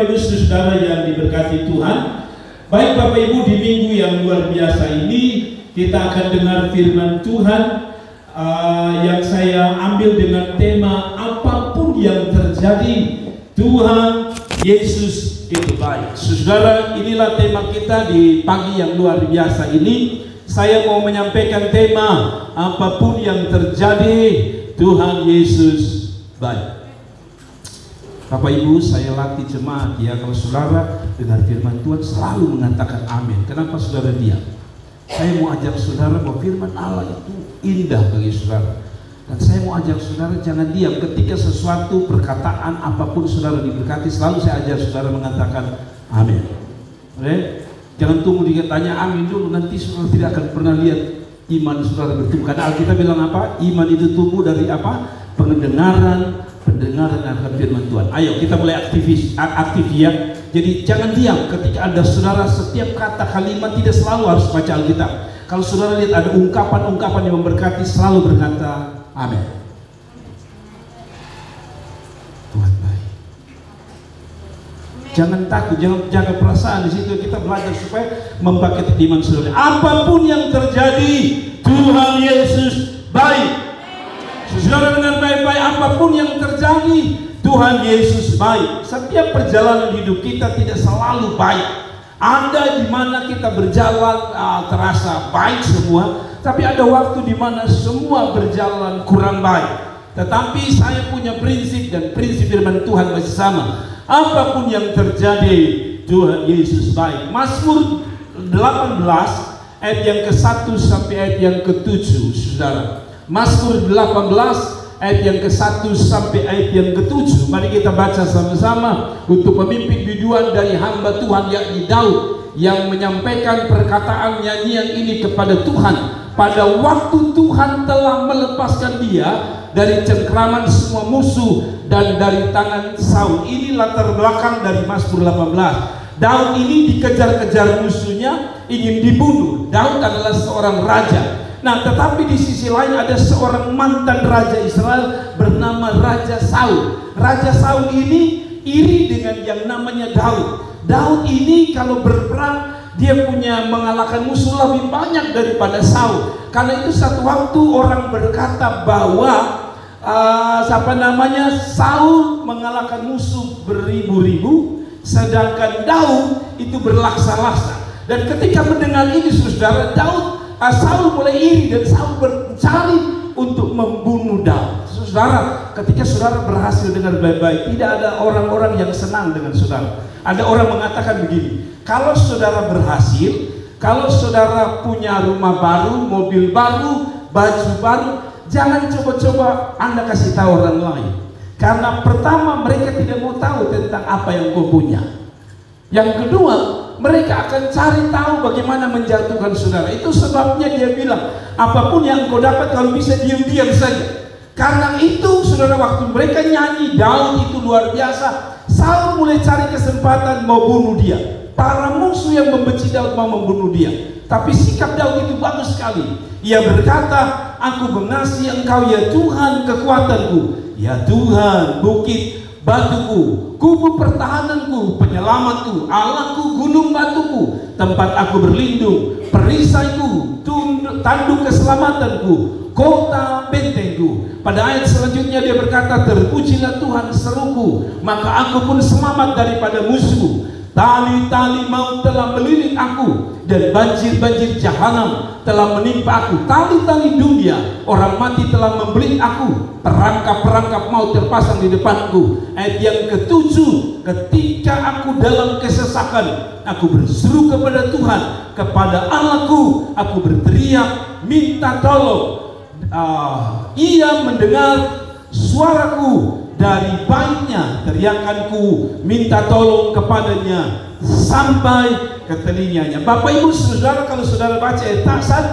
Bapak Ibu Saudara yang diberkati Tuhan. Baik Bapak Ibu, di minggu yang luar biasa ini kita akan dengar firman Tuhan yang saya ambil dengan tema apapun yang terjadi, Tuhan Yesus itu baik. Saudara, inilah tema kita di pagi yang luar biasa ini. Saya mau menyampaikan tema apapun yang terjadi, Tuhan Yesus baik. Bapak Ibu, saya latih jemaat ya, kalau saudara dengar firman Tuhan selalu mengatakan amin. Kenapa saudara diam? Saya mau ajak saudara bahwa firman Allah itu indah bagi saudara. Dan saya mau ajak saudara jangan diam ketika sesuatu perkataan apapun saudara diberkati. Selalu saya ajak saudara mengatakan amin. Jangan tunggu ditanya amin dulu, nanti saudara tidak akan pernah lihat iman saudara bertumbuh. Karena Alkitab bilang apa? Iman itu tumbuh dari apa? Pendengaran akan firman Tuhan. Ayo kita mulai aktif ya. Jadi jangan diam ketika ada saudara, setiap kata kalimat tidak selalu harus baca Alkitab. Kalau saudara lihat ada ungkapan-ungkapan yang memberkati, selalu berkata amin. Tuhan baik. Jangan takut, jangan jaga perasaan. Di situ kita belajar supaya membangkitkan iman saudara. Apapun yang terjadi, Tuhan Yesus baik. Saudara dengar baik-baik, apapun yang terjadi, Tuhan Yesus baik. Setiap perjalanan hidup kita tidak selalu baik. Ada di mana kita berjalan terasa baik semua, tapi ada waktu di mana semua berjalan kurang baik. Tetapi saya punya prinsip, dan prinsip firman Tuhan masih sama. Apapun yang terjadi, Tuhan Yesus baik. Mazmur 18 ayat yang ke-1 sampai ayat yang ke-7, saudara. Mazmur 18 ayat yang ke-1 sampai ayat yang ke-7. Mari kita baca sama-sama untuk pemimpin biduan dari hamba Tuhan yakni Daud, yang menyampaikan perkataan nyanyian ini kepada Tuhan pada waktu Tuhan telah melepaskan dia dari cengkraman semua musuh dan dari tangan Saul. Ini latar belakang dari Mazmur 18. Daud ini dikejar-kejar musuhnya, ingin dibunuh. Daud adalah seorang raja. Nah, tetapi di sisi lain ada seorang mantan raja Israel bernama Raja Saul. Raja Saul ini iri dengan yang namanya Daud. Daud ini kalau berperang dia punya mengalahkan musuh lebih banyak daripada Saul. Karena itu satu waktu orang berkata bahwa Saul mengalahkan musuh beribu-ribu, sedangkan Daud itu berlaksa-laksa. Dan ketika mendengar ini, saudara, Saul mulai iri dan Saul mencari untuk membunuh Daud. Saudara, ketika saudara berhasil dengan baik-baik, tidak ada orang-orang yang senang dengan saudara. Ada orang mengatakan begini, kalau saudara berhasil, kalau saudara punya rumah baru, mobil baru, baju baru, jangan coba-coba Anda kasih tahu orang lain. Karena pertama, mereka tidak mau tahu tentang apa yang kau punya. Yang kedua, mereka akan cari tahu bagaimana menjatuhkan saudara. Itu sebabnya dia bilang, apapun yang kau dapat kalau bisa diam-diam saja. Karena itu saudara, waktu mereka nyanyi Daud itu luar biasa, Saul mulai cari kesempatan mau bunuh dia. Para musuh yang membenci Daud mau membunuh dia. Tapi sikap Daud itu bagus sekali. Ia berkata, aku mengasihi engkau ya Tuhan kekuatanku, ya Tuhan bukit batuku, kubu pertahananku, penyelamatku, Allahku, gunung batuku, tempat aku berlindung, perisaiku, tanduk keselamatanku, kota bentengku. Pada ayat selanjutnya dia berkata, terpujilah Tuhan seruku, maka aku pun selamat daripada musuh. Tali-tali maut telah melilit aku, dan banjir-banjir jahanam telah menimpa aku. Tali-tali dunia, orang mati telah membelit aku, perangkap-perangkap maut terpasang di depanku. Ayat yang ke-7, ketika aku dalam kesesakan, aku berseru kepada Tuhan, kepada Allahku, aku berteriak minta tolong. Ia mendengar suaraku, dari baiknya teriakanku minta tolong kepadanya sampai ke telinganya. Bapak Ibu Saudara, kalau saudara baca ayat 1,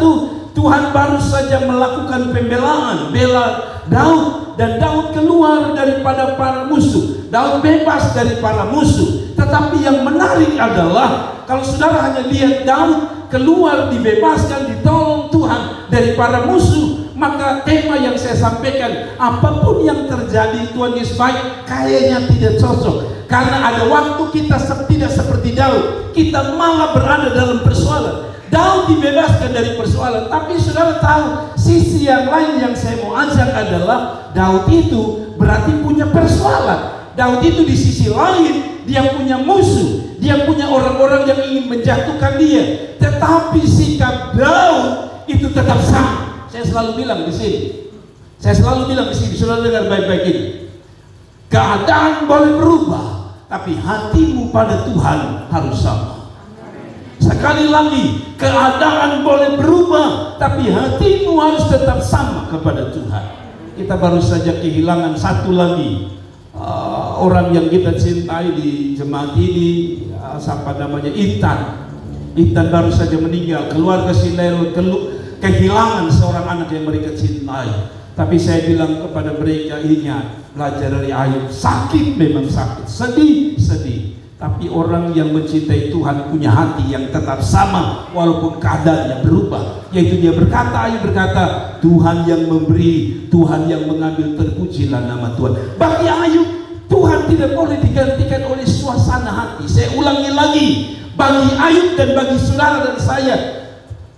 Tuhan baru saja melakukan pembelaan, bela Daud, dan Daud keluar daripada para musuh. Daud bebas dari para musuh. Tetapi yang menarik adalah kalau saudara hanya lihat Daud keluar, dibebaskan, ditolong Tuhan dari para musuh, Maka tema yang saya sampaikan, apapun yang terjadi Tuhan Yesus baik, kayaknya tidak cocok. Karena ada waktu kita tidak seperti Daud, kita malah berada dalam persoalan. Daud dibebaskan dari persoalan, tapi saudara tahu sisi yang lain yang saya mau ajak adalah Daud itu berarti punya persoalan. Daud itu di sisi lain dia punya musuh, dia punya orang-orang yang ingin menjatuhkan dia. Tetapi sikap Daud itu tetap sama. Saya selalu bilang di sini, saudara dengar baik-baik ini. Keadaan boleh berubah, tapi hatimu pada Tuhan harus sama. Sekali lagi, keadaan boleh berubah, tapi hatimu harus tetap sama kepada Tuhan. Kita baru saja kehilangan satu lagi orang yang kita cintai di jemaat ini, siapa namanya, Intan baru saja meninggal. Keluarga Silero kehilangan seorang anak yang mereka cintai. Tapi saya bilang kepada mereka, ingat, belajar dari Ayub. Sakit memang sakit, sedih. Tapi orang yang mencintai Tuhan punya hati yang tetap sama walaupun keadaannya berubah. Yaitu dia berkata, Ayub berkata, Tuhan yang memberi, Tuhan yang mengambil, terpujilah nama Tuhan. Bagi Ayub, Tuhan tidak boleh digantikan oleh suasana hati. Saya ulangi lagi, bagi Ayub dan bagi saudara dan saya,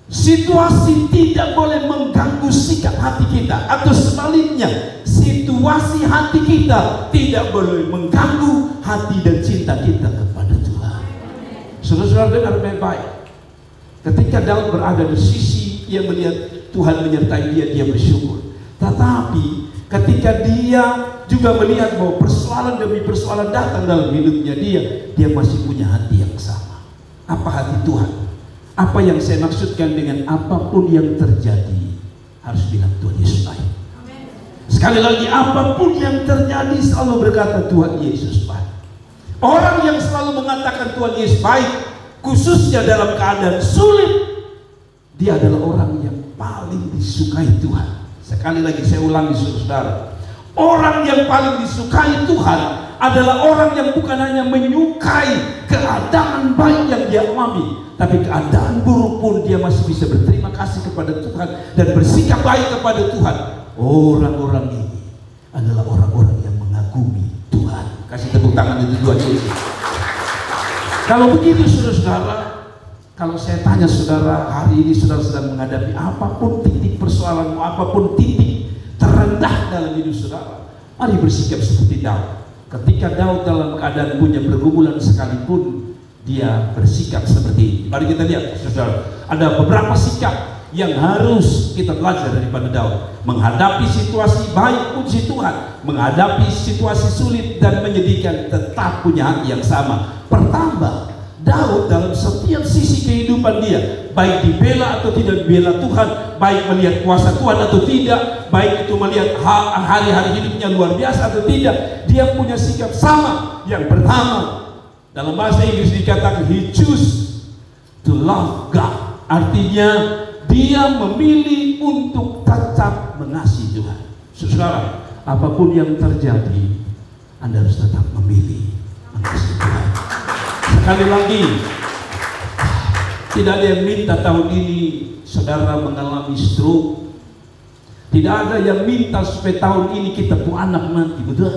situasi tidak boleh mengganggu sikap hati kita. Atau sebaliknya, situasi hati kita tidak boleh mengganggu hati dan cinta kita kepada Tuhan. Saudara-saudara dengar baik-baik. Ketika Daud berada di sisi, dia melihat Tuhan menyertai dia, dia bersyukur. Tetapi ketika dia juga melihat bahwa persoalan demi persoalan datang dalam hidupnya dia masih punya hati yang sama. Apa hati Tuhan? Apa yang saya maksudkan dengan apapun yang terjadi, harus bilang Tuhan Yesus baik. Sekali lagi, apapun yang terjadi selalu berkata Tuhan Yesus baik. Orang yang selalu mengatakan Tuhan Yesus baik, khususnya dalam keadaan sulit, dia adalah orang yang paling disukai Tuhan. Sekali lagi saya ulangi saudara, orang yang paling disukai Tuhan adalah orang yang bukan hanya menyukai keadaan baik yang dia alami, tapi keadaan buruk pun dia masih bisa berterima kasih kepada Tuhan dan bersikap baik kepada Tuhan. Orang-orang ini adalah orang-orang yang mengagumi Tuhan. Kasih tepuk tangan itu Tuhan Yesus. Kalau begitu saudara-saudara, kalau saya tanya saudara, hari ini saudara sedang menghadapi apapun titik persoalan, apapun titik terendah dalam hidup saudara, mari bersikap seperti Daud. Ketika Daud dalam keadaan punya pergumulan sekalipun, dia bersikap seperti ini. Mari kita lihat saudara, ada beberapa sikap yang harus kita belajar daripada Daud. Menghadapi situasi baik puji Tuhan, menghadapi situasi sulit dan menyedihkan tetap punya hati yang sama. Pertama, Daud dalam setiap sisi kehidupan dia, baik dibela atau tidak dibela Tuhan, baik melihat kuasa Tuhan atau tidak, baik itu melihat hari-hari hidupnya luar biasa atau tidak, dia punya sikap sama. Yang pertama, dalam bahasa Inggris dikatakan he choose to love God. Artinya dia memilih untuk tetap mengasihi Tuhan. Saudara, apapun yang terjadi, Anda harus tetap memilih mengasihi Tuhan. Sekali lagi, tidak ada yang minta tahun ini saudara mengalami stroke. Tidak ada yang minta supaya tahun ini kita punya anak mati, betul?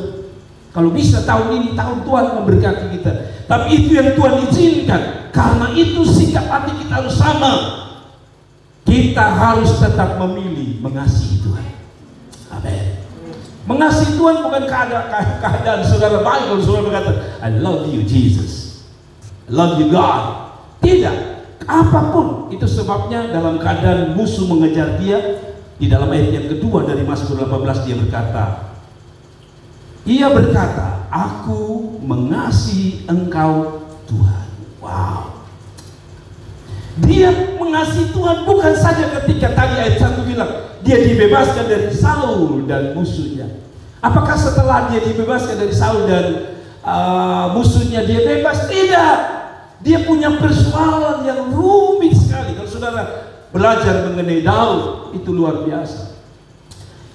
Kalau bisa tahun ini, tahun Tuhan memberkati kita. Tapi itu yang Tuhan izinkan. Karena itu sikap hati kita harus sama. Kita harus tetap memilih mengasihi Tuhan. Amin. Mengasihi Tuhan bukan keadaan saudara baik kalau saudara berkata, I love you Jesus, I love you God. Tidak. Apapun itu sebabnya dalam keadaan musuh mengejar dia, di dalam ayat yang kedua dari Mazmur 18 dia berkata, aku mengasihi Engkau Tuhan. Wow. Dia mengasihi Tuhan bukan saja ketika tadi ayat 1 bilang dia dibebaskan dari Saul dan musuhnya. Apakah setelah dia dibebaskan dari Saul dan musuhnya dia bebas? Tidak. Dia punya persoalan yang rumit sekali. Kalau saudara belajar mengenai Daud, itu luar biasa.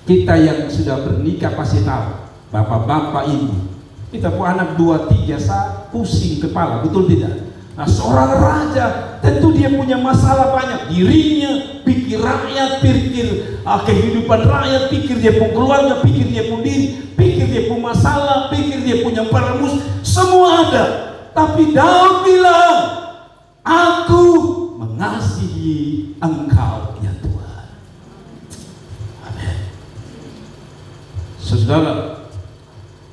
Kita yang sudah bernikah pasti tahu, bapak-bapak ini, kita punya anak 2, 3 saat pusing kepala, betul tidak? Nah, seorang raja tentu dia punya masalah banyak. Dirinya, pikir rakyat, pikir kehidupan rakyat, pikir dia pun keluarga, pikir dia pun diri, pikir dia pun masalah, pikir dia punya para musuh, semua ada. Tapi Daud bilang, aku mengasihi Engkau ya Tuhan. Amin. Saudara,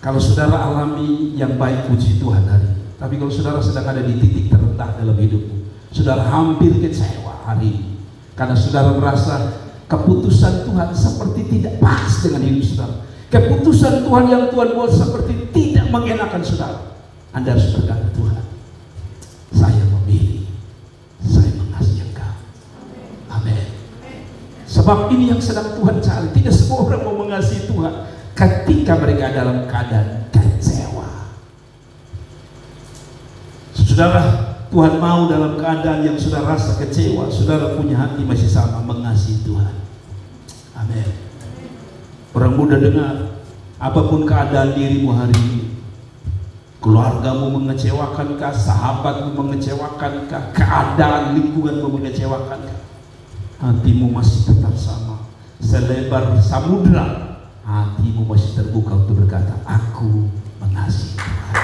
kalau saudara alami yang baik, puji Tuhan hari ini. Tapi kalau saudara sedang ada di titik terendah dalam hidupmu, saudara hampir kecewa hari ini karena saudara merasa keputusan Tuhan seperti tidak pas dengan hidup saudara, keputusan Tuhan yang Tuhan buat seperti tidak mengenakan saudara, Anda harus berkata, Tuhan, saya memilih, saya mengasihi Engkau. Amin. Sebab ini yang sedang Tuhan cari. Tidak semua orang mau mengasihi Tuhan ketika mereka dalam keadaan kecewa. Saudara, Tuhan mau dalam keadaan yang sudah rasa kecewa, saudara punya hati masih sama mengasihi Tuhan. Amin. Orang muda dengar, apapun keadaan dirimu hari ini, keluargamu mengecewakan kah, sahabatmu mengecewakan kah, keadaan lingkunganmu mengecewakan kah, hatimu masih tetap sama, selebar samudra, hatimu masih terbuka untuk berkata, aku mengasihi Tuhan.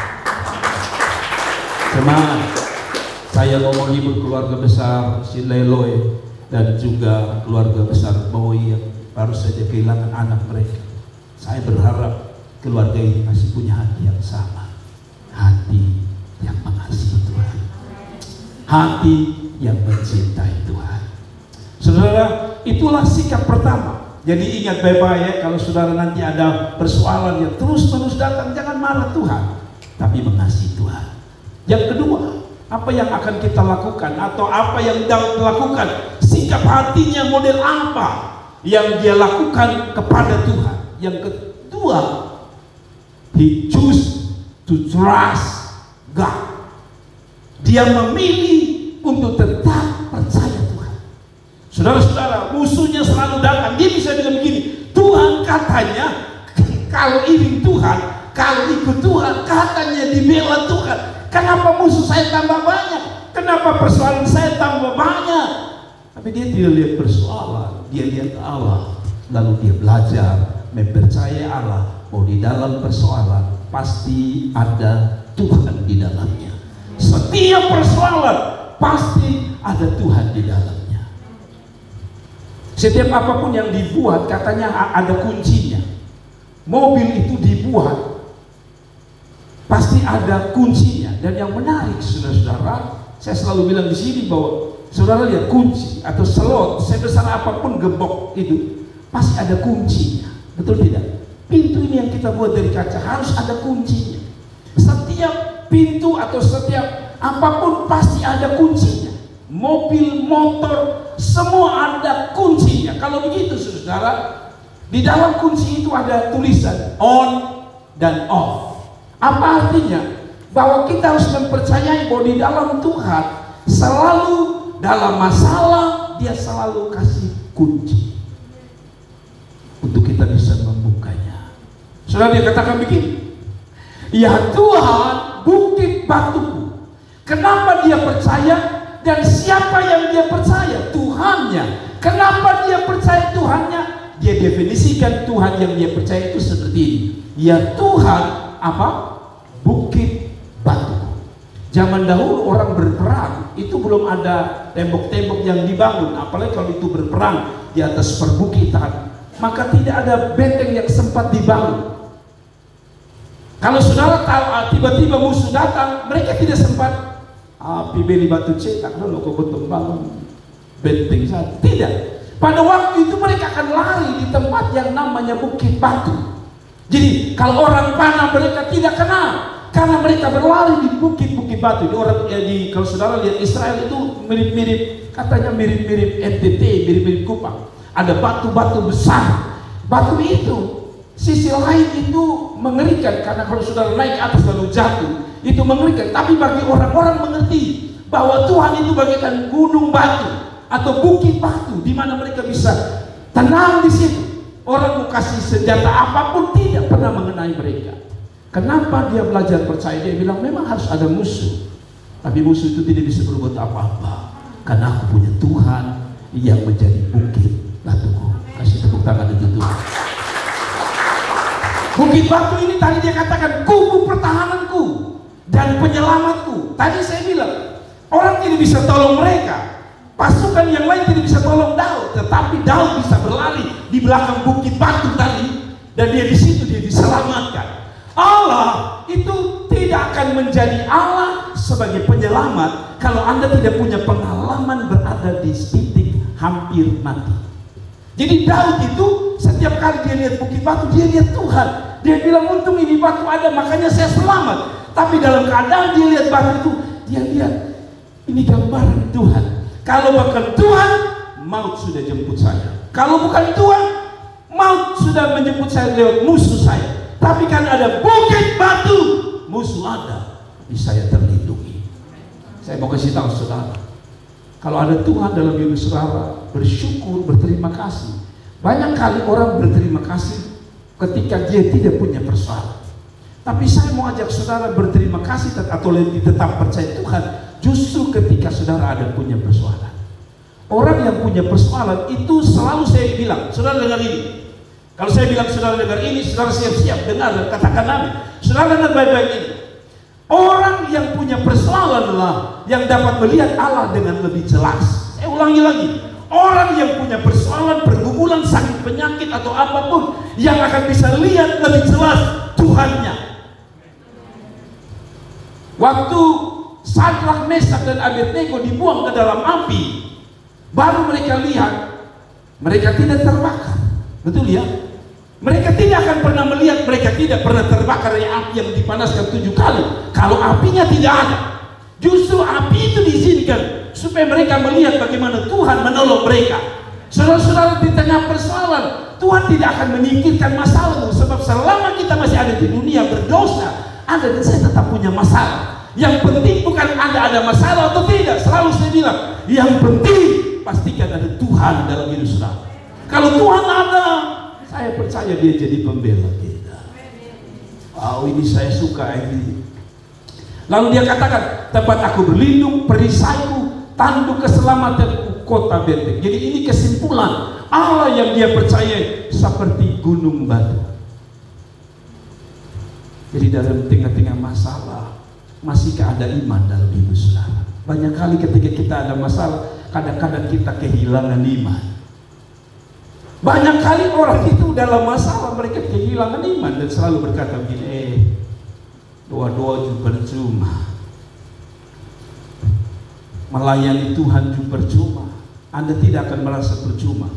Teman, saya mau menghibur keluarga besar si Leloy dan juga keluarga besar Boy yang baru saja kehilangan anak mereka. Saya berharap keluarga ini masih punya hati yang sama, hati yang mengasihi Tuhan, hati yang mencintai Tuhan. Saudara, itulah sikap pertama. Jadi ingat baik-baik ya, kalau saudara nanti ada persoalan yang terus-menerus datang, jangan marah Tuhan, tapi mengasihi Tuhan. Yang kedua, apa yang akan kita lakukan atau apa yang Daud lakukan, sikap hatinya model apa yang dia lakukan kepada Tuhan. Yang kedua, he choose to trust God. Dia memilih untuk tetap percaya Tuhan. Saudara-saudara, musuhnya selalu datang, dia bisa bilang begini, Tuhan katanya, kalau iring Tuhan, kalau ikut Tuhan, katanya dibela Tuhan. Kenapa musuh saya tambah banyak? Kenapa persoalan saya tambah banyak? Tapi dia tidak lihat persoalan, dia lihat Allah. Lalu dia belajar mempercayai Allah, bahwa di dalam persoalan pasti ada Tuhan di dalamnya. Setiap persoalan pasti ada Tuhan di dalamnya. Setiap apapun yang dibuat katanya ada kuncinya. Mobil itu dibuat pasti ada kuncinya. Dan yang menarik, saudara-saudara, saya selalu bilang di sini bahwa saudara lihat kunci atau slot sebesar apapun gembok itu pasti ada kuncinya, betul tidak? Pintu ini yang kita buat dari kaca harus ada kuncinya. Setiap pintu atau setiap apapun pasti ada kuncinya. Mobil, motor, semua ada kuncinya. Kalau begitu, saudara, di dalam kunci itu ada tulisan on dan off. Apa artinya? Bahwa kita harus mempercayai bahwa di dalam Tuhan selalu dalam masalah dia selalu kasih kunci untuk kita bisa membukanya. Saudara, dia katakan begini, ya Tuhan bukit batuku. Kenapa dia percaya? Dan siapa yang dia percaya? Tuhannya. Kenapa dia percaya Tuhannya? Dia definisikan Tuhan yang dia percaya itu seperti ini, ya Tuhan apa? Bukit batu. Zaman dahulu orang berperang itu belum ada tembok-tembok yang dibangun, apalagi kalau itu berperang di atas perbukitan, maka tidak ada benteng yang sempat dibangun. Kalau saudara tahu tiba-tiba musuh datang, mereka tidak sempat beli batu cetak dulu kok betul bangun benteng saja. Tidak. Pada waktu itu mereka akan lari di tempat yang namanya bukit batu. Jadi kalau orang panah mereka tidak kenal, karena mereka berlari di bukit-bukit batu. Di orang kalau saudara lihat Israel itu mirip-mirip, katanya mirip-mirip NTT, mirip-mirip Kupang. Ada batu-batu besar. Batu itu sisi lain itu mengerikan, karena kalau saudara naik atas lalu jatuh, itu mengerikan. Tapi bagi orang-orang mengerti bahwa Tuhan itu bagaikan gunung batu atau bukit batu, di mana mereka bisa tenang di situ. Orang mau kasih senjata apapun tidak pernah mengenai mereka. Kenapa dia belajar percaya? Dia bilang memang harus ada musuh, tapi musuh itu tidak bisa berbuat apa-apa. karena aku punya Tuhan yang menjadi bukit batuku. Kasih tepuk tangan untuk Tuhan. Bukit batu ini tadi dia katakan kubu pertahananku dan penyelamatku. Tadi saya bilang orang tidak bisa tolong mereka, pasukan yang lain tidak bisa tolong Daud, tetapi Daud bisa berlari di belakang bukit batu tadi, dan dia di situ dia diselamatkan. Allah itu tidak akan menjadi Allah sebagai penyelamat kalau Anda tidak punya pengalaman berada di titik hampir mati. Jadi Daud itu setiap kali dia lihat bukit batu, dia lihat Tuhan. Dia bilang untung ini batu ada, makanya saya selamat. Tapi dalam keadaan dia lihat batu itu, dia lihat ini gambaran Tuhan. Kalau bukan Tuhan, maut sudah jemput saya. Kalau bukan Tuhan, maut sudah menjemput saya lewat musuh saya. Tapi kan ada bukit batu, musuh ada, tapi saya terlindungi. Saya mau kasih tahu saudara, kalau ada Tuhan dalam hidup saudara, bersyukur, berterima kasih. Banyak kali orang berterima kasih ketika dia tidak punya persoalan. Tapi saya mau ajak saudara berterima kasih atau lebih tetap percaya Tuhan justru ketika saudara ada punya persoalan. Orang yang punya persoalan itu selalu saya bilang, saudara dengar ini. Kalau saya bilang saudara dengar ini, saudara siap-siap dengar dan katakan amin. Saudara dengar baik-baik ini. Orang yang punya persoalan lah yang dapat melihat Allah dengan lebih jelas. Saya ulangi lagi. Orang yang punya persoalan, pergumulan, sakit, penyakit atau apapun, yang akan bisa lihat lebih jelas Tuhannya. Waktu Sadrak, Mesak dan Abednego dibuang ke dalam api, baru mereka lihat mereka tidak terbakar. Betul ya? Mereka tidak akan pernah melihat, mereka tidak pernah terbakar dari api yang dipanaskan 7 kali kalau apinya tidak ada. Justru api itu diizinkan supaya mereka melihat bagaimana Tuhan menolong mereka. Saudara-saudara, di tengah persoalan, Tuhan tidak akan menyingkirkan masalahmu, sebab selama kita masih ada di dunia berdosa, Anda dan saya tetap punya masalah. Yang penting bukan Anda ada masalah atau tidak. Selalu saya bilang, yang penting pastikan ada Tuhan dalam hidup saudara. Kalau Tuhan ada, saya percaya dia jadi pembela kita. Wow, ini saya suka ini. Lalu dia katakan, tempat aku berlindung, perisaiku, tanduk keselamatanku, kota benteng. Jadi ini kesimpulan Allah yang dia percaya seperti gunung batu. Jadi dalam tengah-tengah masalah, masihkah ada iman dalam hidup saudara? Banyak kali ketika kita ada masalah, kadang-kadang kita kehilangan iman. Banyak kali orang itu dalam masalah mereka kehilangan iman dan selalu berkata begini, doa-doa juga percuma, melayani Tuhan juga percuma. Anda tidak akan merasa percuma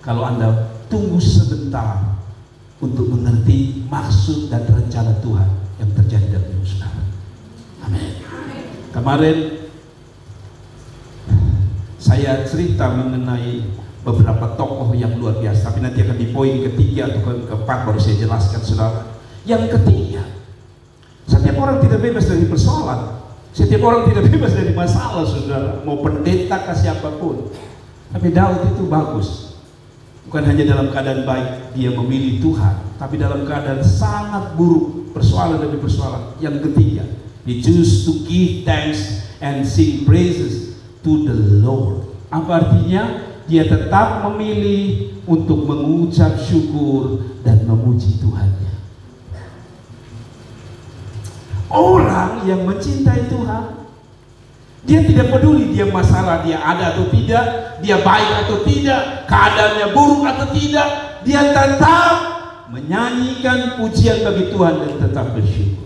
kalau Anda tunggu sebentar untuk mengerti maksud dan rencana Tuhan yang terjadi dalam hidup saudara. Amin. Kemarin saya cerita mengenai beberapa tokoh yang luar biasa, tapi nanti akan di poin ketiga atau keempat baru saya jelaskan saudara. Yang ketiga, setiap orang tidak bebas dari persoalan, setiap orang tidak bebas dari masalah saudara, mau pendeta ke siapapun. Tapi Daud itu bagus, bukan hanya dalam keadaan baik dia memilih Tuhan, tapi dalam keadaan sangat buruk, persoalan demi persoalan. Yang ketiga, he choose to give thanks and sing praises to the Lord. Apa artinya? Dia tetap memilih untuk mengucap syukur dan memuji Tuhannya. Orang yang mencintai Tuhan, dia tidak peduli dia masalah dia ada atau tidak, dia baik atau tidak, keadaannya buruk atau tidak, dia tetap menyanyikan pujian bagi Tuhan dan tetap bersyukur.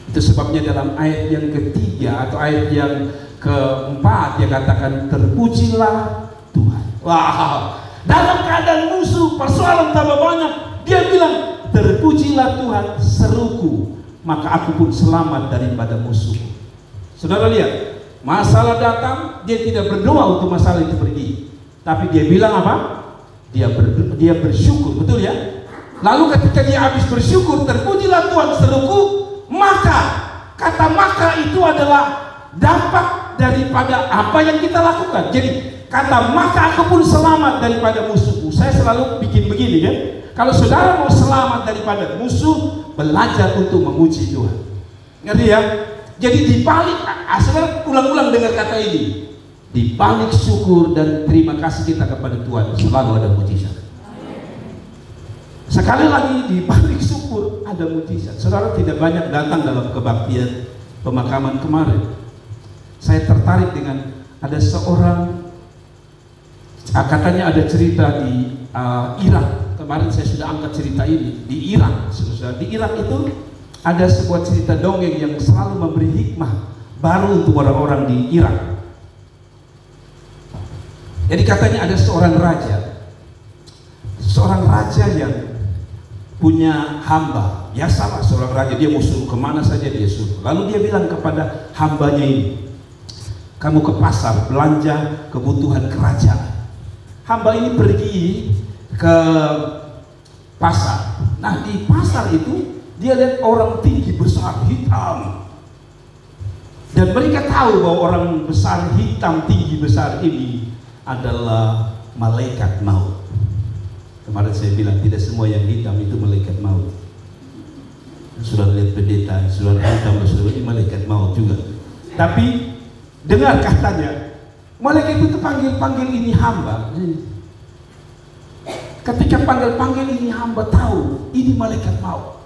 Itu sebabnya dalam ayat yang ketiga atau ayat yang keempat dia katakan, terpujilah Tuhan. Wow, dalam keadaan musuh, persoalan tambah banyak, dia bilang, terpujilah Tuhan, seruku, maka aku pun selamat daripada musuh. Saudara lihat, masalah datang, dia tidak berdoa untuk masalah itu pergi, tapi dia bilang apa? Dia bersyukur, betul ya? Lalu ketika dia habis bersyukur, terpujilah Tuhan, seruku, maka, kata maka itu adalah dampak daripada apa yang kita lakukan. Jadi kata maka aku pun selamat daripada musuhku. Saya selalu bikin begini kan, kalau saudara mau selamat daripada musuh, belajar untuk memuji Tuhan. Ngerti ya? Jadi di balik, saudara ulang-ulang dengar kata ini, di balik syukur dan terima kasih kita kepada Tuhan selalu ada mujizat. Sekali lagi, di balik syukur ada mujizat. Saudara tidak banyak datang dalam kebaktian pemakaman kemarin. Saya tertarik dengan ada seorang, katanya ada cerita di Irak. Kemarin saya sudah angkat cerita ini di Irak. Di Irak itu ada sebuah cerita dongeng yang selalu memberi hikmah baru untuk orang-orang di Irak. Jadi katanya ada seorang raja yang punya hamba. Ya sama, seorang raja, dia mau suruh kemana saja dia suruh. Lalu dia bilang kepada hambanya ini, kamu ke pasar belanja kebutuhan kerajaan. Hamba ini pergi ke pasar. Nah di pasar itu dia lihat orang tinggi besar hitam, dan mereka tahu bahwa orang besar hitam tinggi besar ini adalah malaikat maut. Kemarin saya bilang tidak semua yang hitam itu malaikat maut. Sudah lihat pendeta, sudah hitam, sudah ini malaikat maut juga. Tapi dengar katanya, malaikat itu panggil ini hamba. Ketika panggil ini hamba tahu ini malaikat maut.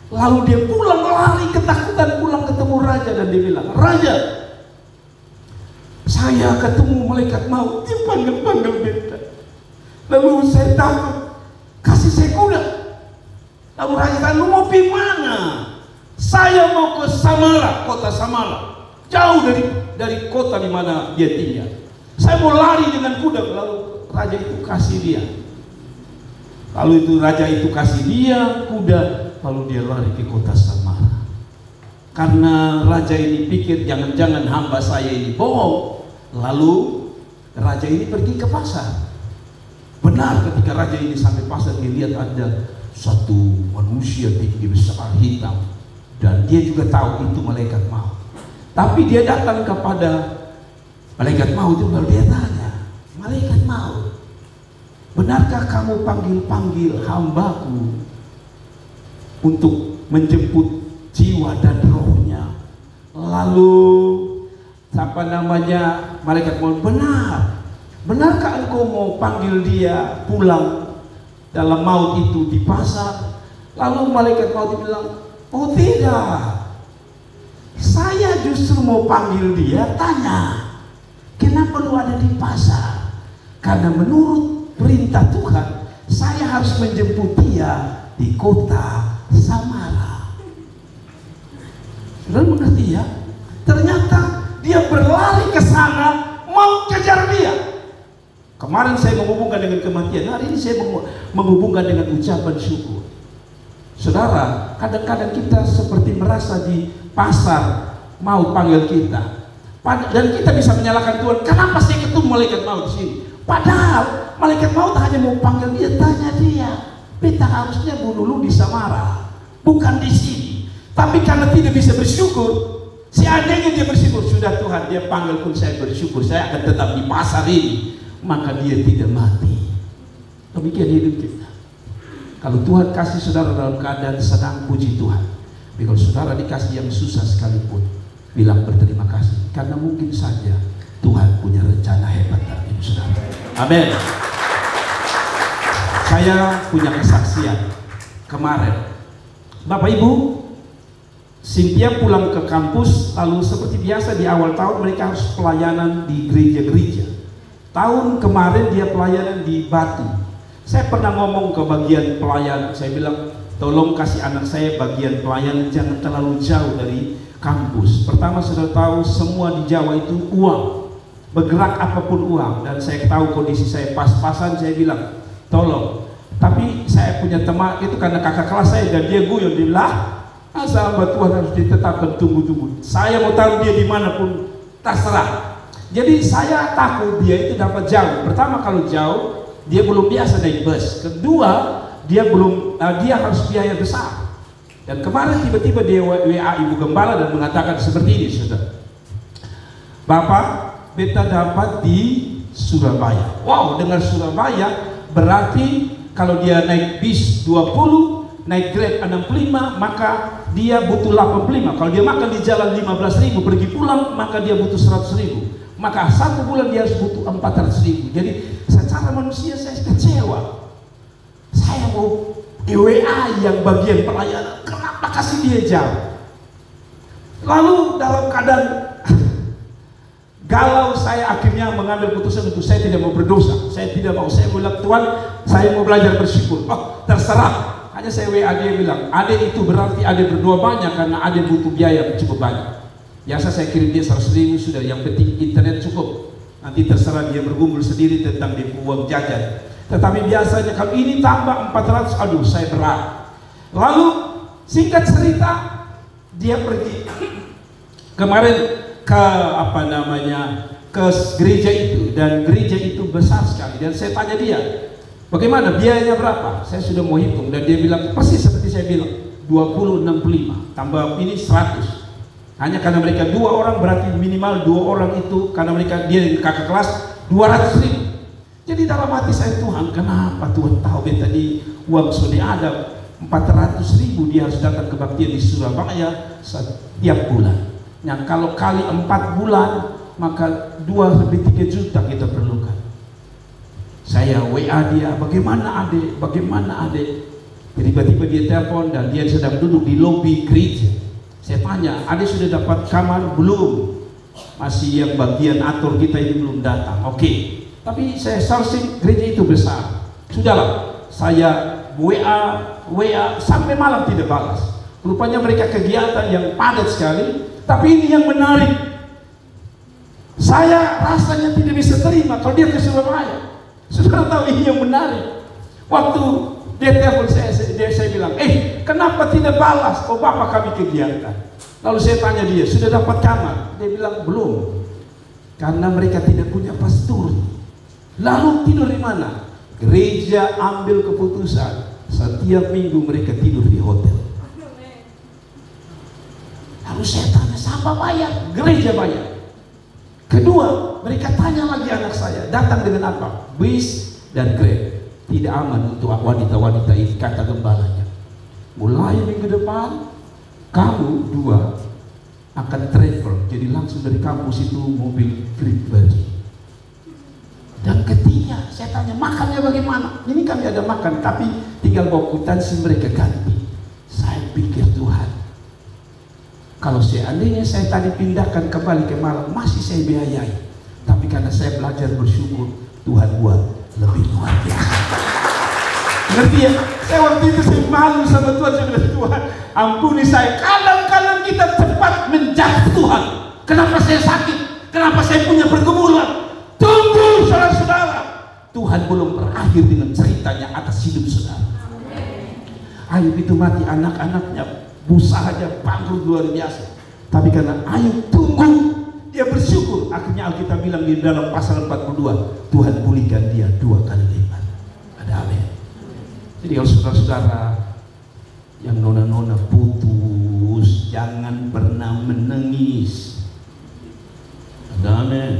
Lalu dia pulang lari ketakutan pulang ketemu raja dan dia bilang, Raja, saya ketemu malaikat maut. Dia panggil beta. Lalu saya takut, kasih saya kuda. Lalu raja tanya, lu mau pergi mana? Saya mau ke Samara, kota Samara, jauh dari kota di mana dia tinggal. Saya mau lari dengan kuda. Lalu raja itu kasih dia. Raja itu kasih dia kuda. Lalu dia lari ke kota Samara. Karena raja ini pikir jangan-jangan hamba saya ini bohong. Lalu raja ini pergi ke pasar. Benar, ketika raja ini sampai pasar, dia lihat ada satu manusia tinggi besar hitam, dan dia juga tahu itu malaikat maut. Tapi dia datang kepada malaikat maut itu, lalu dia tanya, malaikat maut, benarkah kamu panggil hambaku untuk menjemput jiwa dan rohnya? Lalu malaikat maut, benar. Benarkah engkau mau panggil dia pulang dalam maut itu di pasar? Lalu malaikat maut bilang, oh tidak, saya justru mau panggil dia, tanya, kenapa lu ada di pasar? Karena menurut perintah Tuhan, saya harus menjemput dia di kota Samara. Saudara mengerti ya? Ternyata dia berlari ke sana mau kejar dia. Kemarin saya menghubungkan dengan kematian, hari ini saya menghubungkan dengan ucapan syukur. Saudara, kadang-kadang kita seperti merasa di pasar mau panggil kita, dan kita bisa menyalahkan Tuhan. Kenapa saya ketemu malaikat maut di sini? Padahal malaikat maut hanya mau panggil dia, tanya dia, kita harusnya bunuh lu di Samara, bukan di sini. Tapi karena tidak bisa bersyukur, seandainya dia bersyukur, sudah Tuhan dia panggil pun saya bersyukur, saya akan tetap di pasar ini. Maka dia tidak mati. Demikian hidup kita. Kalau Tuhan kasih saudara dalam keadaan sedang, puji Tuhan. Tapi kalau saudara dikasih yang susah sekalipun, bilang berterima kasih, karena mungkin saja Tuhan punya rencana hebat dalam hidup saudara. Amin. Saya punya kesaksian kemarin. Bapak Ibu, Cynthia pulang ke kampus, lalu seperti biasa di awal tahun mereka harus pelayanan di gereja-gereja. Tahun kemarin dia pelayanan di Batu. Saya pernah ngomong ke bagian pelayan, saya bilang, tolong kasih anak saya bagian pelayan jangan terlalu jauh dari kampus. Pertama, sudah tahu semua di Jawa itu uang, bergerak apapun uang, dan saya tahu kondisi saya pas-pasan. Saya bilang, tolong. Tapi saya punya teman itu karena kakak kelas saya, dan dia guyon, dia bilang, asal Tuhan harus ditetapkan, tunggu-tunggu. Saya mau tahu dia dimanapun, terserah. Jadi saya takut dia itu dapat jauh. Pertama, kalau jauh dia belum biasa naik bus. Kedua, dia harus biaya besar. Dan kemarin tiba-tiba dia WA Ibu Gembala dan mengatakan seperti ini, saudara, Bapak, beta dapat di Surabaya. Wow, dengan Surabaya berarti kalau dia naik bis 20, naik Grab 65, maka dia butuh 85. Kalau dia makan di jalan 15.000, pergi pulang maka dia butuh 100.000. Maka 1 bulan dia harus butuh 400.000. Jadi secara manusia saya kecewa. Saya mau EWA yang bagian pelayanan, kenapa kasih dia jauh? Lalu dalam keadaan galau, saya akhirnya mengambil keputusan untuk saya tidak mau berdosa. Saya tidak mau, saya bilang, Tuhan, saya mau belajar bersyukur. Oh, terserah. Hanya saya WA dia bilang, adik itu berarti adik berdoa banyak karena adik butuh biaya cukup banyak. Biasa saya kirim dia 100.000 sudah, yang penting internet cukup. Nanti terserah dia bergumul sendiri tentang dia uang jajan. Tetapi biasanya kalau ini tambah 400, aduh saya berat. Lalu singkat cerita, dia pergi kemarin ke ke gereja itu, dan gereja itu besar sekali. Dan saya tanya dia, bagaimana biayanya berapa? Saya sudah mau hitung, dan dia bilang persis seperti saya bilang, 2065 tambah ini 100. Hanya karena mereka 2 orang, berarti minimal 2 orang itu, karena mereka dia yang kakak kelas, 200.000. Jadi dalam hati saya, Tuhan, kenapa Tuhan tahu tadi uang sudah ada 400.000, dia harus datang kebaktian di Surabaya setiap bulan. Nah, kalau kali 4 bulan, maka 2-3 juta kita perlukan. Saya WA dia, bagaimana adik, bagaimana adik? Tiba-tiba dia telepon dan dia sedang duduk di lobi gereja. Saya tanya, adik sudah dapat kamar belum? Masih yang bagian atur kita ini belum datang. Oke. Tapi saya searching, gereja itu besar. Sudahlah, saya WA sampai malam tidak balas. Rupanya mereka kegiatan yang padat sekali. Tapi ini yang menarik, saya rasanya tidak bisa terima kalau dia ke Surabaya. Saudara tahu ini yang menarik. Waktu dia telepon saya bilang, kenapa tidak balas? Oh, Bapak kami kegiatan. Lalu saya tanya dia, sudah dapat kamar? Dia bilang belum, karena mereka tidak punya pastor. Lalu tidur di mana? Gereja ambil keputusan setiap minggu mereka tidur di hotel. Lalu saya tanya, siapa bayar? Gereja bayar. Kedua, mereka tanya lagi anak saya, datang dengan apa? Bis dan Grab. Tidak aman untuk wanita-wanita itu, kata gembalanya. Mulai minggu depan, kamu 2 akan travel. Jadi langsung dari kampus itu mobil pribadi. Dan ketiga, saya tanya, makannya bagaimana? Ini kami ada makan, tapi tinggal bawa kwitansi mereka ganti. Saya pikir, Tuhan, kalau seandainya saya tadi pindahkan kembali ke Malang, masih saya biayai. Tapi karena saya belajar bersyukur, Tuhan buat lebih luar biasa. Ngerti ya? Saya waktu itu saya malu sama Tuhan. Saya bilang, Tuhan, ampuni saya. Kadang-kadang kita cepat menjudge Tuhan. Kenapa saya sakit? Kenapa saya punya pergumulan? Tunggu saudara-saudara, Tuhan belum berakhir dengan ceritanya atas hidup saudara. Ayub itu mati, anak-anaknya usahanya bangkrut luar biasa. Tapi karena Ayub tunggu, dia bersyukur. Akhirnya Alkitab bilang di dalam pasal 42, Tuhan pulihkan dia 2 kali lipat. Ada amin. Jadi kalau saudara-saudara yang nona-nona putus, jangan pernah menangis. Ada amin.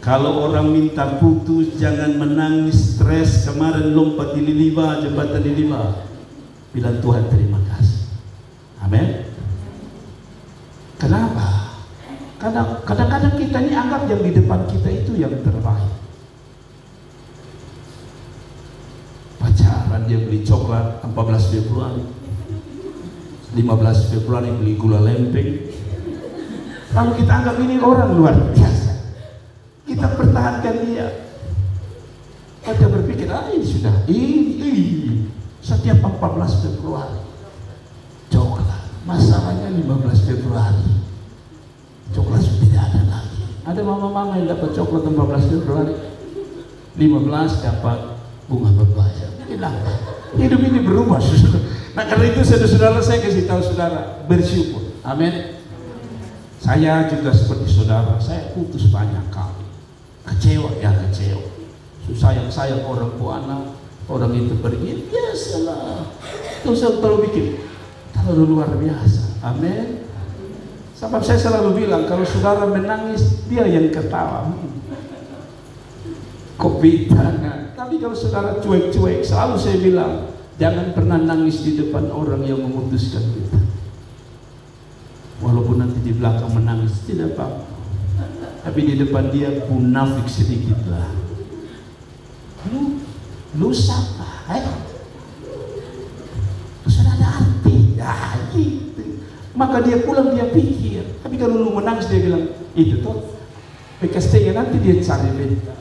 Kalau orang minta putus, jangan menangis, stres. Kemarin lompat di Liliba, jembatan Liliba, bilang Tuhan terima kasih. Amin. Kenapa? Karena kadang-kadang kita ini anggap yang di depan kita itu yang terbaik. Pacaran dia beli coklat 14 Februari, 15 Februari beli gula lempeng. Lalu kita anggap ini orang luar biasa. Kita pertahankan dia. Kita berpikir, ini sudah ini setiap 14 Februari coklat. Masalahnya 15 Februari coklat sudah tidak ada lagi. Ada mama-mama yang dapat coklat 14 Februari, 15 dapat bunga berbahaya. Hidup ini berubah. Nah, karena itu saudara-saudara, saya kasih tahu saudara, bersyukur. Amin. Saya juga seperti saudara, saya putus banyak kali. Kecewa, kecewa. Sayang orang tua anak, orang itu pergi, biasalah. Terus saya terlalu bikin terlalu luar biasa. Amin. Sebab saya selalu bilang, kalau saudara menangis, dia yang ketawa. Kopitangan. Tapi kalau saudara cuek-cuek, selalu saya bilang, jangan pernah nangis di depan orang yang memutuskan kita. di belakang menangis, tidak apa-apa. Tapi di depan dia munafik sedikit lah. Lu siapa? Sudah ada arti. Ya gitu. Maka dia pulang dia pikir. Tapi kalau lu menangis dia bilang itu toh. Bekasnya nanti dia cari beta.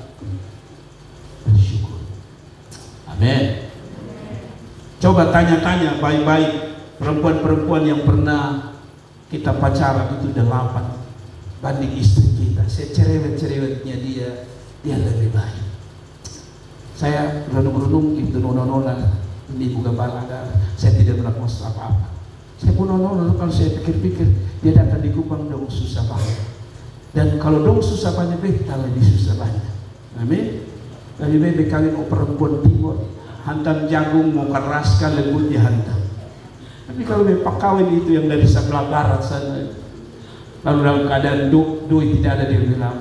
Bersyukur. Amin. Coba tanya-tanya baik-baik perempuan-perempuan yang pernah kita pacaran itu 8 banding istri kita. Saya cerewet-cerewetnya dia lebih baik. Saya renung-renung itu nona ini bukan balaga. Saya tidak pernah maksud apa-apa. Saya pun nona kalau saya pikir-pikir dia datang di Kupang dong susah banget. Dan kalau dong susah banyak beta lebih susah banyak. Amin. Lebih baik kalian perempuan timur hantam jagung mau keraskan lembut dihantam. Tapi kalau memang kawin itu yang dari sebelah barat sana, lalu dalam keadaan duit tidak ada, dia bilang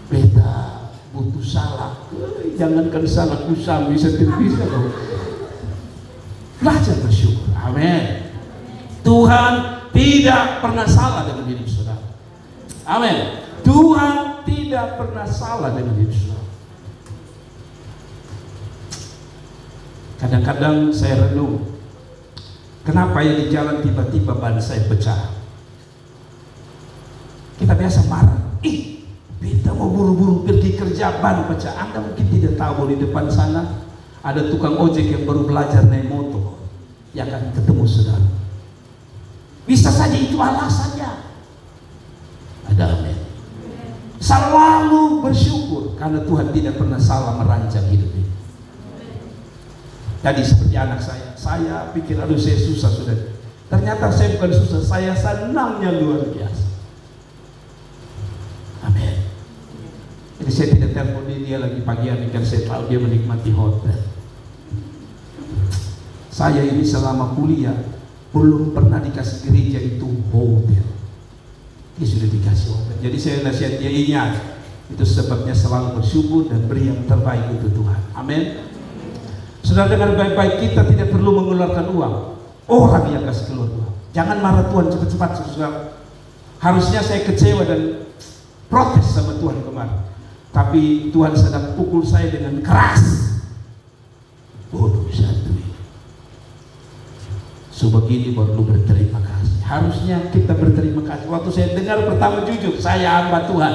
beta butuh salak. Jangankan salak usam bisa terbisa loh. Belajar bersyukur. Amin. Tuhan tidak pernah salah dengan hidup saudara. Amin. Tuhan tidak pernah salah dengan hidup saudara. Kadang-kadang saya renung, kenapa ya di jalan tiba-tiba ban saya pecah? Kita biasa marah, beta mau buru-buru pergi kerja ban pecah. Anda mungkin tidak tahu bahwa di depan sana ada tukang ojek yang baru belajar naik motor, yang akan ketemu saudara. Bisa saja itu alasannya. Ada amin. Selalu bersyukur karena Tuhan tidak pernah salah merancang hidup ini. Tadi seperti anak saya pikir aduh saya susah sudah. Ternyata saya bukan susah, saya senangnya luar biasa. Amin. Jadi saya tidak telepon dia lagi pagi hari karena saya tahu dia menikmati hotel. Saya ini selama kuliah belum pernah dikasih gereja itu hotel. Dia sudah dikasih hotel. Jadi saya nasihat dia ingat, itu sebabnya selalu bersyukur dan beri yang terbaik untuk Tuhan. Amin. Saudara dengar baik-baik, kita tidak perlu mengeluarkan uang. Orang yang kasih keluar uang. Jangan marah Tuhan cepat-cepat, saudara. Harusnya saya kecewa dan protes sama Tuhan kemarin. Tapi Tuhan sedang pukul saya dengan keras. Bodoh satu ini. Sebegini baru berterima kasih. Harusnya kita berterima kasih. Waktu saya dengar pertama jujur, saya hamba Tuhan.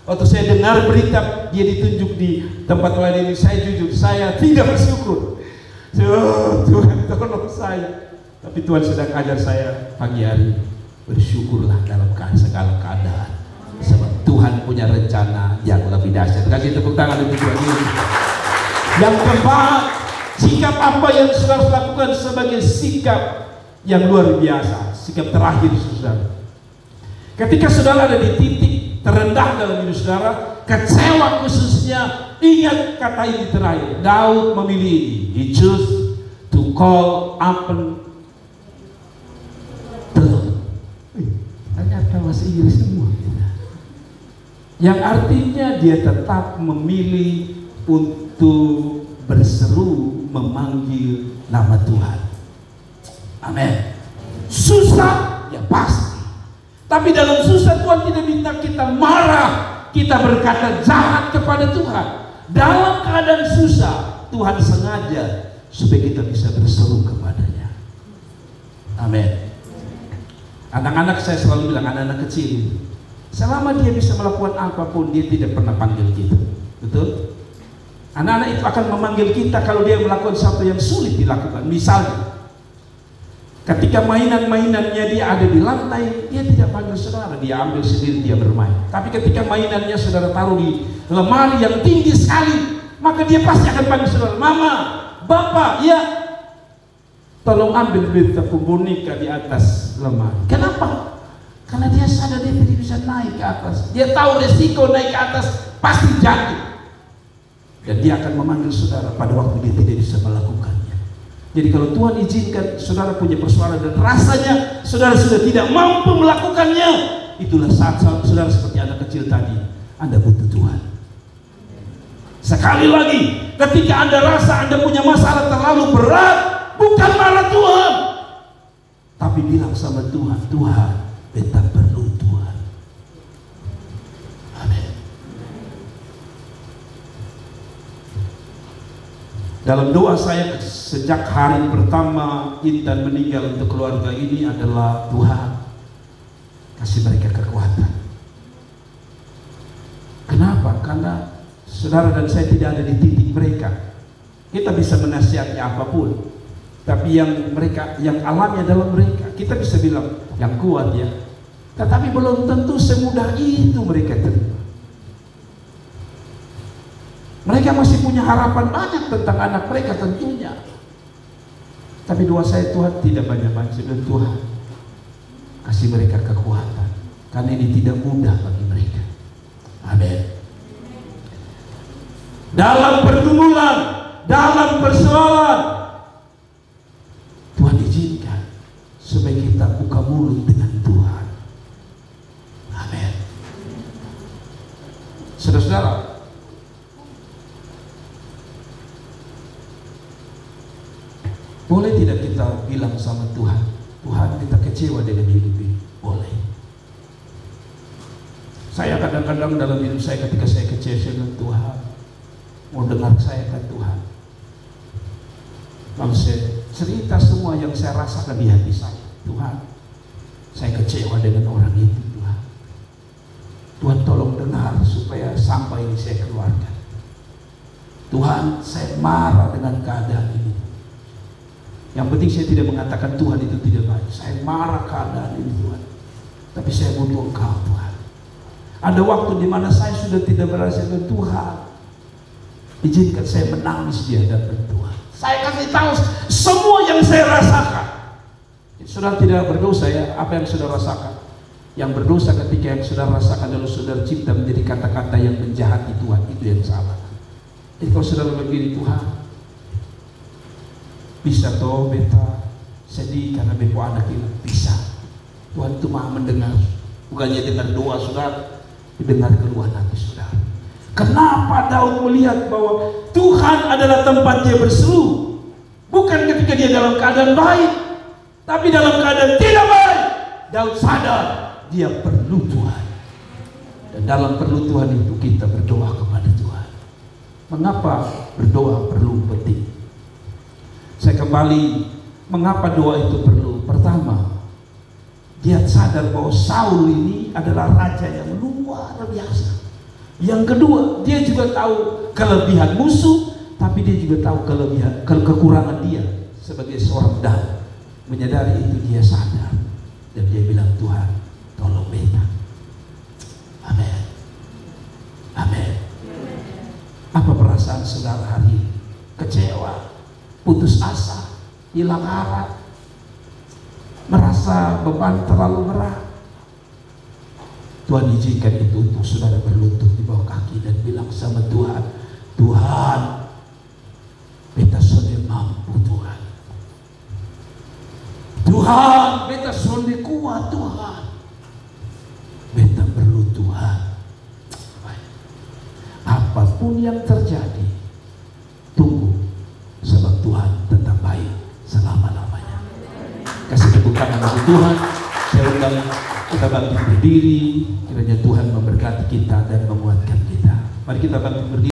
Waktu saya dengar berita dia ditunjuk di tempat lain ini, saya jujur, saya tidak bersyukur. Tuhan tolong saya. Tapi Tuhan sedang ajar saya pagi hari, bersyukurlah dalam segala keadaan. Sebab Tuhan punya rencana yang lebih dahsyat. Kasih tepuk tangan untuk Tuhan ini. Yang keempat, sikap apa yang saudara lakukan sebagai sikap yang luar biasa, sikap terakhir saudara. Ketika saudara ada di titik terendah dalam hidup saudara, kecewa khususnya, ingat kata ini terakhir. Daud memilih ini. He choose to call upon the Lord. Ternyata bahasa Inggris semua. Yang artinya dia tetap memilih untuk berseru memanggil nama Tuhan. Amin. Susah ya pasti. Tapi dalam susah Tuhan tidak minta kita marah, kita berkata jahat kepada Tuhan. Dalam keadaan susah, Tuhan sengaja supaya kita bisa berseru kepadanya. Amin. Anak-anak saya selalu bilang, anak-anak kecil, selama dia bisa melakukan apapun, dia tidak pernah panggil kita. Betul? Anak-anak itu akan memanggil kita kalau dia melakukan sesuatu yang sulit dilakukan. Misalnya, ketika mainan-mainannya dia ada di lantai, dia tidak panggil saudara, dia ambil sendiri, dia bermain. Tapi ketika mainannya saudara taruh di lemari yang tinggi sekali, maka dia pasti akan panggil saudara, mama, bapak, ya, tolong ambil beta boneka di atas lemari. Kenapa? Karena dia sadar dia tidak bisa naik ke atas. Dia tahu resiko naik ke atas pasti jatuh. Dan dia akan memanggil saudara pada waktu dia tidak bisa melakukannya. Jadi kalau Tuhan izinkan saudara punya persoalan dan rasanya saudara sudah tidak mampu melakukannya, itulah saat saudara seperti anak kecil tadi, Anda butuh Tuhan. Sekali lagi, ketika Anda rasa Anda punya masalah terlalu berat, bukan marah Tuhan, tapi bilang sama Tuhan, Tuhan, beta perlu Tuhan. Amin. Dalam doa saya sejak hari pertama Intan meninggal untuk keluarga ini adalah Tuhan, kasih mereka kekuatan. Kenapa? Karena saudara dan saya tidak ada di titik mereka. Kita bisa menasihati apapun, tapi yang mereka, yang alami adalah mereka. Kita bisa bilang yang kuat ya, tetapi belum tentu semudah itu mereka terima. Mereka masih punya harapan banyak tentang anak mereka tentunya. Tapi doa saya, Tuhan tidak banyak-banyak, Tuhan kasih mereka kekuatan, karena ini tidak mudah bagi mereka. Amin. Dalam pergumulan, dalam persoalan, Tuhan izinkan supaya kita buka mulut dengan Tuhan. Amin. Saudara-saudara, boleh tidak kita bilang sama Tuhan, Tuhan kita kecewa dengan hidup ini? Boleh. Saya kadang-kadang dalam hidup saya ketika saya kecewa dengan Tuhan, mau dengar saya kan Tuhan, lalu saya cerita semua yang saya rasakan di hati saya. Tuhan, saya kecewa dengan orang itu Tuhan. Tuhan tolong dengar supaya sampai ini saya keluarkan. Tuhan, saya marah dengan keadaan ini. Yang penting saya tidak mengatakan Tuhan itu tidak baik. Saya marah keadaan ini Tuhan, tapi saya butuh Engkau Tuhan. Ada waktu di mana saya sudah tidak berhasil dengan Tuhan, izinkan saya menangis di hadapan Tuhan. Saya kasih tahu semua yang saya rasakan. Saudara tidak berdosa ya, apa yang saudara rasakan. Yang berdosa ketika yang saudara rasakan lalu saudara cipta menjadi kata-kata yang menjahati Tuhan, itu yang salah. Jadi kalau saudara begini, Tuhan bisa toh beta sedih karena bepo anak ini, bisa. Tuhan itu maha mendengar, bukannya dengar doa saudara, dengar keluhan hati saudara. Kenapa Daud melihat bahwa Tuhan adalah tempat dia berseru, bukan ketika dia dalam keadaan baik, tapi dalam keadaan tidak baik. Daud sadar dia perlu Tuhan, dan dalam perlu Tuhan itu kita berdoa kepada Tuhan. Mengapa berdoa perlu penting? Saya kembali, mengapa doa itu perlu? Pertama, dia sadar bahwa Saul ini adalah raja yang luar biasa. Yang kedua, dia juga tahu kelebihan musuh, tapi dia juga tahu kekurangan dia sebagai seorang Daud. Menyadari itu dia sadar, dan dia bilang, Tuhan tolong beta. Amin. Amin. Apa perasaan saudara hari ini? Kecewa, putus asa, hilang arah, merasa beban terlalu berat. Tuhan izinkan itu untuk saudara berlutut di bawah kaki dan bilang sama Tuhan, Tuhan, beta sudah mampu Tuhan. Tuhan, beta sudah kuat Tuhan. Beta perlu Tuhan. Apapun yang terjadi, tunggu, sebab Tuhan tetap baik selama-lamanya. Kasih tepuk tangan bagi Tuhan. Saya undang kita bangkit berdiri, kiranya Tuhan memberkati kita dan menguatkan kita. Mari kita bangkit berdiri.